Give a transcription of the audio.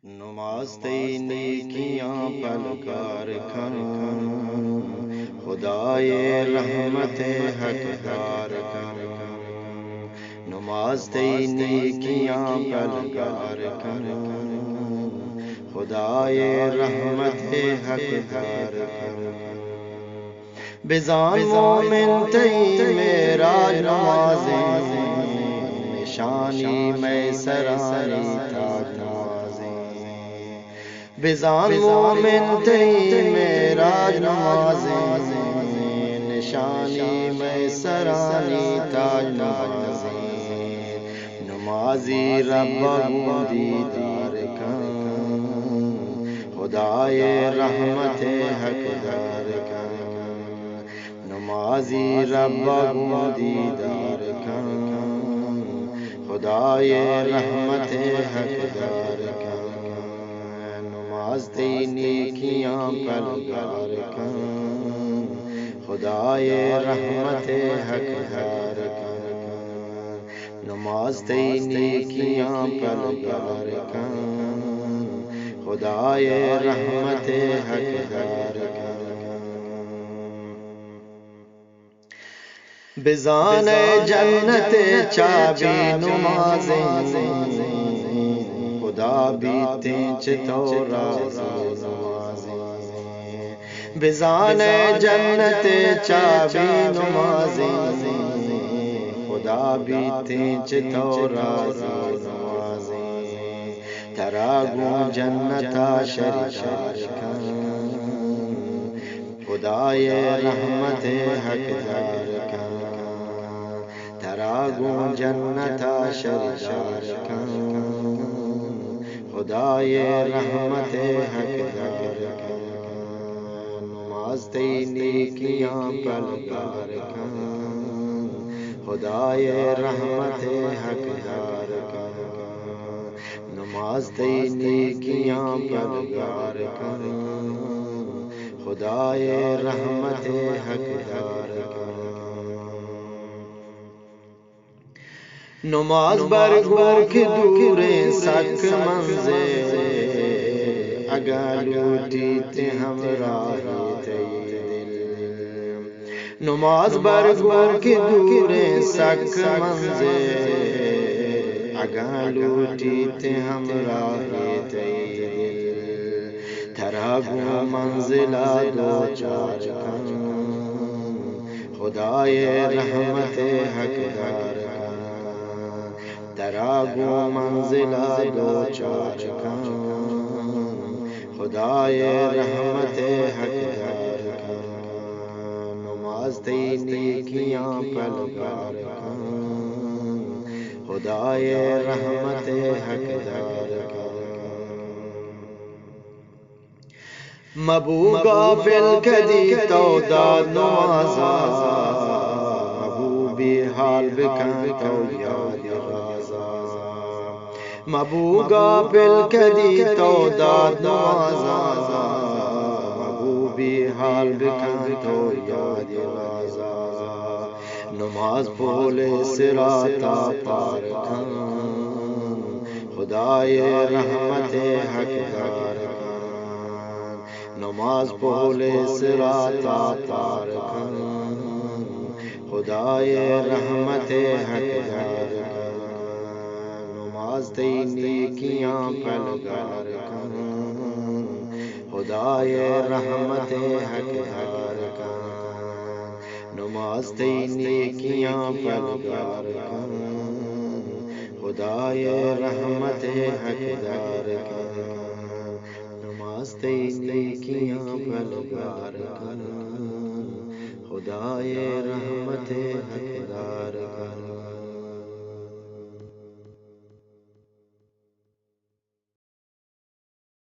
نماز تی نیکیاں پلکار کن، خدائے رحمت حقدار کن۔ نماز تی نیکیاں پلکار کن، خدائے رحمت حقدار کن۔ بزان مومن تی میرا نمازیں، نشانی میں سرانی تاج نمازیں۔ بزان مومن تی میرا نمازیں، نشانی میں سرانی تاج نمازیں۔ نمازی رب دیدار کن، خدائے رحمت حقدار کن۔ نمازی رب دیدار کن، خدائے رحمت حقدار کن۔ نماز تی نیکیاں پلکار کن، خدائے رحمت حقدار کن۔ نماز تی نیکیاں پلکار کن، خدائے رحمت حقدار کن۔ بزان جنت چابی نمازیں، خدا بیتیں چتو راز نمازیں۔ بزان جنت چابی نمازیں، خدا بیتیں چتو راز نمازیں۔ تراگوں جنتا شریکار کن، خدائے رحمت حقدار کن۔ تراگوں جنتا شریکار کن، خدائے رحمت حقدار کن۔ نماز تی نیکیاں پلکار کن، خدائے رحمت حقدار کن۔ نماز تی نیکیاں پلکار کن، خدائے رحمت حقدار کن۔ نماز برگوں کی دوریں سک منزل، اگر لوٹیتے ہمراہی تی دل۔ نماز برگوں کی دوریں سک منزل، اگر لوٹیتے ہمراہی تی دل۔ تراگوں منزلہ دو چار کن، خدائے رحمت حقدار کن۔ تراگوں منزلہ دو چار کن، خدائے رحمت حقدار کن۔ نماز تی نیکیاں پلکار کن، خدائے رحمت حقدار کن۔ مبو غافل کدی تو داد نوازا، مبو بی حال بکن تو یاد رازا۔ مبو غافل کدی تو داد نوازا، مبو بی حال بکن تو یاد رازا۔ نماز پول صراط پار کن، خدائے رحمت حقدار کن۔ نماز پول صراط پار کن، خدائے رحمت حقدار کن۔ نماز تی نیکیاں پلکار کن، خدائے رحمت حقدار کن۔ نماز تی نیکیاں پلکار کن، خدائے رحمت حقدار کن۔ نماز تی نیکیاں پلکار کن، خدائے رحمت حقدار